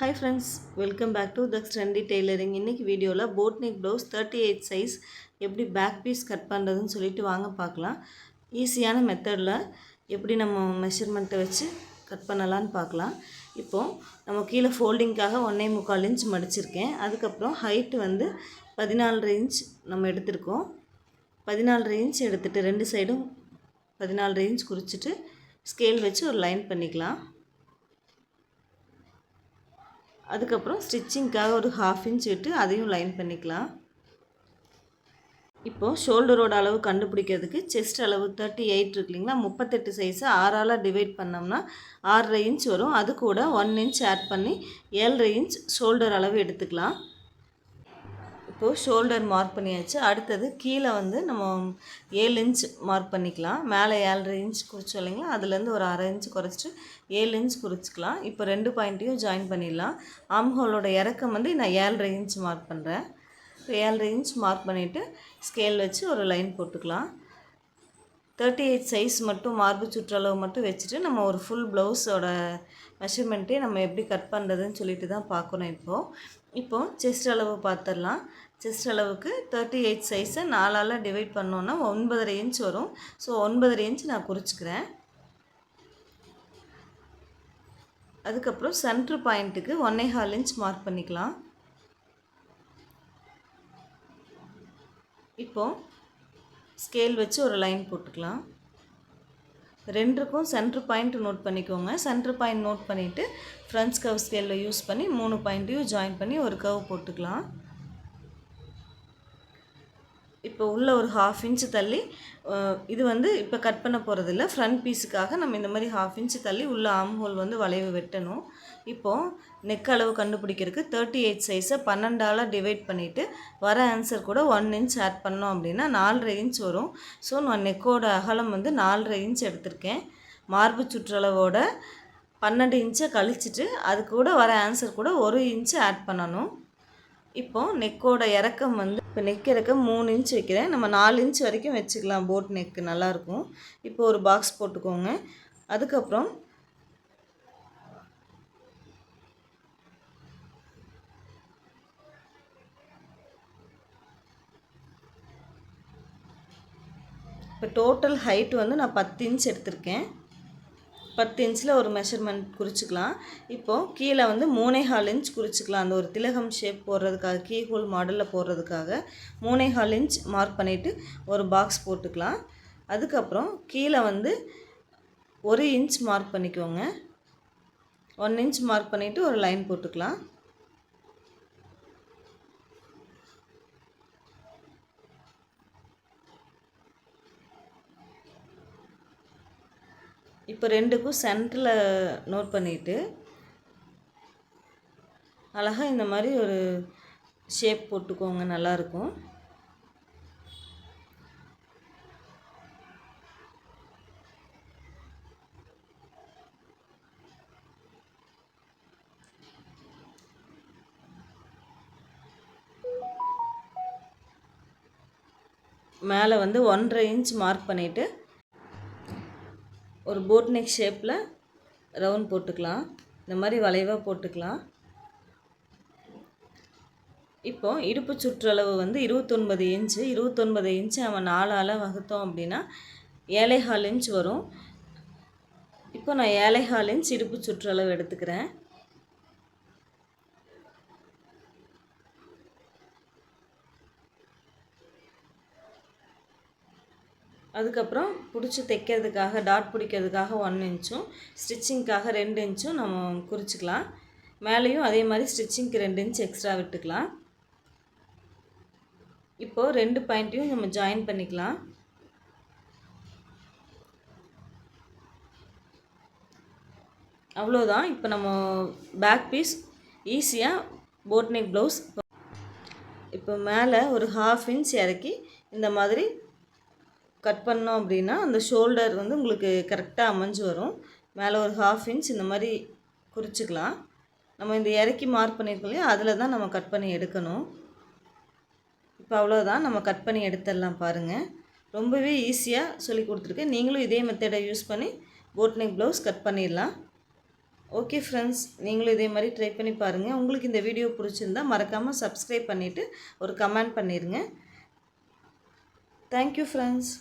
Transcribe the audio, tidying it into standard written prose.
Hi friends, welcome back to the Trendy Tailoring. இன்னைக்கு வீடியோவில் boat neck blouse 38 size எப்படி back piece cut பண்ணுறதுன்னு சொல்லிட்டு வாங்க பார்க்கலாம். ஈஸியான மெத்தடில் எப்படி நம்ம மெஷர்மெண்ட்டை வச்சு கட் பண்ணலான்னு பார்க்கலாம். இப்போது நம்ம கீழே ஃபோல்டிங்காக 1.25 இன்ச் மடிச்சிருக்கேன். அதுக்கப்புறம் ஹைட்டு வந்து 14 இன்ச் நம்ம எடுத்திருக்கோம். 14 இன்ச் எடுத்துகிட்டு ரெண்டு சைடும் 14 இன்ச் குறிச்சிட்டு ஸ்கேல் வச்சு ஒரு லைன் பண்ணிக்கலாம். அதுக்கப்புறம் ஸ்டிச்சிங்க்காக ஒரு 1/2 இன்ச் விட்டு அதையும் லைன் பண்ணிக்கலாம். இப்போது ஷோல்டரோட அளவு கண்டுபிடிக்கிறதுக்கு செஸ்ட் அளவு 38 இருக்கு இல்லைங்களா, 38 சைஸை 6ஆல் டிவைட் பண்ணோம்னா 6.5 இன்ச் வரும். அது கூட 1 இன்ச் ஆட் பண்ணி 7.5 இன்ச் ஷோல்டர் அளவு எடுத்துக்கலாம். இப்போது ஷோல்டர் மார்க் பண்ணியாச்சு. அடுத்தது கீழே வந்து நம்ம 7 இன்ச் மார்க் பண்ணிக்கலாம். மேலே 7.5 இன்ச் குறிச்சோம் இல்லைங்களா, அதுலேருந்து ஒரு 1/2 இன்ச் குறைச்சிட்டு 7 இன்ச் குறிச்சிக்கலாம். இப்போ 2 பாயிண்ட்டையும் ஜாயின் பண்ணிடலாம். ஆம் ஹோலோட இறக்கம் வந்து நான் 7.5 இன்ச் மார்க் பண்ணுறேன். இப்போ 7.5 இன்ச் மார்க் பண்ணிவிட்டு ஸ்கேல் வச்சு ஒரு லைன் போட்டுக்கலாம். 38 சைஸ் மட்டும் மார்பு சுற்றளவு மட்டும் வச்சுட்டு நம்ம ஒரு ஃபுல் ப்ளவுஸோட மெஷர்மெண்ட்டே நம்ம எப்படி கட் பண்ணுறதுன்னு சொல்லிட்டு தான் பார்க்கணும். இப்போது செஸ்ட் அளவு பார்த்துடலாம். செஸ்ட் அளவுக்கு 38 சைஸை 4ஆல் டிவைட் பண்ணோன்னா 9.5 இன்ச் வரும். ஸோ 9.5 இன்ச் நான் குறிச்சிக்கிறேன். அதுக்கப்புறம் சென்ட்ரு பாயிண்ட்டுக்கு 1.25 இன்ச் மார்க் பண்ணிக்கலாம். இப்போது ஸ்கேல் வச்சு ஒரு லைன் போட்டுக்கலாம். ரெண்டுக்கும் சென்ட்ரு பாயிண்ட் நோட் பண்ணிக்கோங்க. சென்ட்ரு பாயிண்ட் நோட் பண்ணிவிட்டு ஃப்ரண்ட்ஸ் கர்வ் ஸ்கேலில் யூஸ் பண்ணி 3 பாயிண்ட்டையும் ஜாயின் பண்ணி ஒரு கர்வ் போட்டுக்கலாம். இப்போ உள்ள ஒரு 1/2 இன்ச்சு தள்ளி, இது வந்து இப்போ கட் பண்ண போகிறதில்ல, ஃப்ரண்ட் பீஸுக்காக நம்ம இந்த மாதிரி 1/2 இன்ச்சு தள்ளி உள்ள ஆம் ஹோல் வந்து வளைவு வெட்டணும். இப்போது நெக் அளவு கண்டுபிடிக்கிறதுக்கு 38 சைஸை 12ஆல் டிவைட் பண்ணிவிட்டு வர ஆன்சர் கூட 1 இன்ச் ஆட் பண்ணோம் அப்படின்னா 4.5 இன்ச் வரும். ஸோ நான் நெக்கோட அகலம் வந்து 4.5 இன்ச் எடுத்திருக்கேன். மார்பு சுற்றளவோட 12 இன்ச்சை கழிச்சிட்டு அது கூட வர ஆன்சர் கூட 1 இன்ச்சு ஆட் பண்ணணும். இப்போது நெக்கோட இறக்கம் வந்து இப்போ நெக் இறக்கம் 3 இன்ச் வைக்கிறேன். நம்ம 4 இன்ச் வரைக்கும் வச்சுக்கலாம். போட் நெக்கு நல்லாயிருக்கும். இப்போ ஒரு பாக்ஸ் போட்டுக்கோங்க. அதுக்கப்புறம் இப்போ டோட்டல் ஹைட் வந்து நான் 10 இன்ச் எடுத்திருக்கேன். 10 இன்ச்சில் ஒரு மெஷர்மெண்ட் குறிச்சிக்கலாம். இப்போது கீழே வந்து 3.25 இன்ச் குறிச்சிக்கலாம். அந்த ஒரு திலகம் ஷேப் போடுறதுக்காக, கீ ஹோல் மாடலில் போடுறதுக்காக 3.25 இன்ச் மார்க் பண்ணிவிட்டு ஒரு பாக்ஸ் போட்டுக்கலாம். அதுக்கப்புறம் கீழே வந்து 1 இன்ச் மார்க் பண்ணிக்கோங்க. 1 இன்ச் மார்க் பண்ணிவிட்டு ஒரு லைன் போட்டுக்கலாம். இப்போ ரெண்டுக்கும் சென்டரில் நோட் பண்ணிவிட்டு அழகாக இந்த மாதிரி ஒரு ஷேப் போட்டுக்கோங்க, நல்லாயிருக்கும். மேலே வந்து 1.5 இன்ச் மார்க் பண்ணிவிட்டு ஒரு போட் நெக் ஷேப்பில் ரவுண்ட் போட்டுக்கலாம். இந்த மாதிரி வளைவாக போட்டுக்கலாம். இப்போது இடுப்பு சுற்றளவு வந்து 29 இன்ச்சு. 29 இன்ச்சு நம்ம 4ஆல் வகுத்தோம் அப்படின்னா 7.25 இன்ச் வரும். இப்போ நான் 7.25 இன்ச் இடுப்பு சுற்றளவு எடுத்துக்கிறேன். அதுக்கப்புறம் பிடிச்சி தைக்கிறதுக்காக, டாட் பிடிக்கிறதுக்காக 1 இன்ச்சும் ஸ்டிச்சிங்க்காக 2 இன்ச்சும் நம்ம குறிச்சிக்கலாம். மேலேயும் அதே மாதிரி ஸ்டிச்சிங்க்கு 2 இன்ச் எக்ஸ்ட்ரா விட்டுக்கலாம். இப்போது 2 பாயிண்ட்டையும் நம்ம ஜாயின் பண்ணிக்கலாம். அவ்வளோதான். இப்போ நம்ம பேக் பீஸ் ஈஸியாக போட் நெக் ப்ளவுஸ். இப்போ மேலே ஒரு 1/2 இன்ச் இறக்கி இந்த மாதிரி கட் பண்ணோம் அப்படின்னா அந்த ஷோல்டர் வந்து உங்களுக்கு கரெக்டாக அமைஞ்சு வரும். மேலே ஒரு 1/2 இன்ச் இந்த மாதிரி குறிச்சிக்கலாம். நம்ம இந்த இறக்கி மார்க் பண்ணியிருக்கோம் இல்லையா, அதில் தான் நம்ம கட் பண்ணி எடுக்கணும். இப்போ அவ்வளோதான், நம்ம கட் பண்ணி எடுத்துடலாம். பாருங்கள், ரொம்பவே ஈஸியாக சொல்லி கொடுத்துருக்கேன். நீங்களும் இதே மெத்தடை யூஸ் பண்ணி போட் நெக் ப்ளவுஸ் கட் பண்ணிடலாம். ஓகே ஃப்ரெண்ட்ஸ், நீங்களும் இதே மாதிரி ட்ரை பண்ணி பாருங்கள். உங்களுக்கு இந்த வீடியோ பிடிச்சிருந்தா மறக்காமல் சப்ஸ்கிரைப் பண்ணிவிட்டு ஒரு கமெண்ட் பண்ணிடுங்க. Thank you friends.